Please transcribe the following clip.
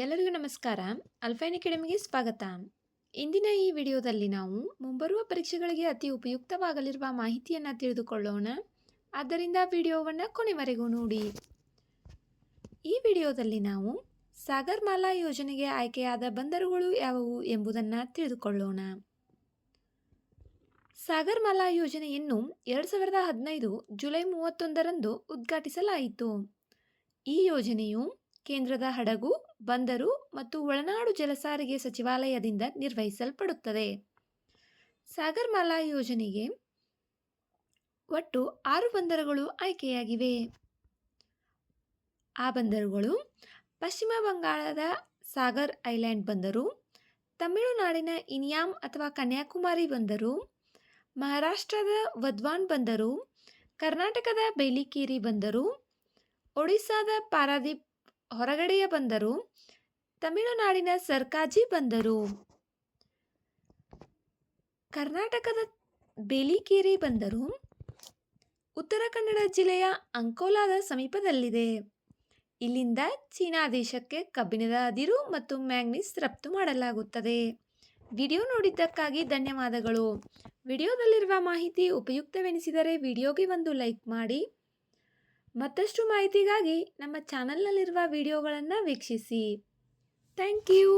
ಎಲ್ಲರಿಗೂ ನಮಸ್ಕಾರ. ಅಲ್ಫೈನ್ ಅಕಾಡೆಮಿಗೆ ಸ್ವಾಗತ. ಇಂದಿನ ಈ ವಿಡಿಯೋದಲ್ಲಿ ನಾವು ಮುಂಬರುವ ಪರೀಕ್ಷೆಗಳಿಗೆ ಅತಿ ಉಪಯುಕ್ತವಾಗಲಿರುವ ಮಾಹಿತಿಯನ್ನು ತಿಳಿದುಕೊಳ್ಳೋಣ. ಆದ್ದರಿಂದ ವಿಡಿಯೋವನ್ನು ಕೊನೆವರೆಗೂ ನೋಡಿ. ಈ ವಿಡಿಯೋದಲ್ಲಿ ನಾವು ಸಾಗರಮಾಲಾ ಯೋಜನೆಗೆ ಆಯ್ಕೆಯಾದ ಬಂದರುಗಳು ಯಾವುವು ಎಂಬುದನ್ನು ತಿಳಿದುಕೊಳ್ಳೋಣ. ಸಾಗರಮಾಲಾ ಯೋಜನೆಯನ್ನು 2015 ಜುಲೈ 31ರಂದು ಉದ್ಘಾಟಿಸಲಾಯಿತು. ಈ ಯೋಜನೆಯು ಕೇಂದ್ರದ ಹಡಗು, ಬಂದರು ಮತ್ತು ಒಳನಾಡು ಜಲಸಾರಿಗೆ ಸಚಿವಾಲಯದಿಂದ ನಿರ್ವಹಿಸಲ್ಪಡುತ್ತದೆ. ಸಾಗರಮಾಲಾ ಯೋಜನೆಗೆ ಒಟ್ಟು 6 ಬಂದರುಗಳು ಆಯ್ಕೆಯಾಗಿವೆ. ಆ ಬಂದರುಗಳು ಪಶ್ಚಿಮ ಬಂಗಾಳದ ಸಾಗರ್ ಐಲ್ಯಾಂಡ್ ಬಂದರು, ತಮಿಳುನಾಡಿನ ಇನಿಯಾಮ್ ಅಥವಾ ಕನ್ಯಾಕುಮಾರಿ ಬಂದರು, ಮಹಾರಾಷ್ಟ್ರದ ವಧ್ವಾನ್ ಬಂದರು, ಕರ್ನಾಟಕದ ಬೇಲಿಕೇರಿ ಬಂದರು, ಒಡಿಸ್ಸಾದ ಪಾರಾದೀಪ್ ಹೊರಗಡೆಯ ಬಂದರು, ತಮಿಳುನಾಡಿನ ಸರ್ಕಾಜಿ ಬಂದರು. ಕರ್ನಾಟಕದ ಬೇಲಿಕೇರಿ ಬಂದರು ಉತ್ತರ ಕನ್ನಡ ಜಿಲ್ಲೆಯ ಅಂಕೋಲಾದ ಸಮೀಪದಲ್ಲಿದೆ. ಇಲ್ಲಿಂದ ಚೀನಾ ದೇಶಕ್ಕೆ ಕಬ್ಬಿಣದ ಅದಿರು ಮತ್ತು ಮ್ಯಾಂಗನೀಸ್ ರಫ್ತು ಮಾಡಲಾಗುತ್ತದೆ. ವಿಡಿಯೋ ನೋಡಿದ್ದಕ್ಕಾಗಿ ಧನ್ಯವಾದಗಳು. ವಿಡಿಯೋದಲ್ಲಿರುವ ಮಾಹಿತಿ ಉಪಯುಕ್ತವೆನಿಸಿದರೆ ವಿಡಿಯೋಗೆ ಒಂದು ಲೈಕ್ ಮಾಡಿ. ಮತ್ತಷ್ಟು ಮಾಹಿತಿಗಾಗಿ ನಮ್ಮ ಚಾನಲ್ನಲ್ಲಿರುವ ವಿಡಿಯೋಗಳನ್ನು ವೀಕ್ಷಿಸಿ. Thank you.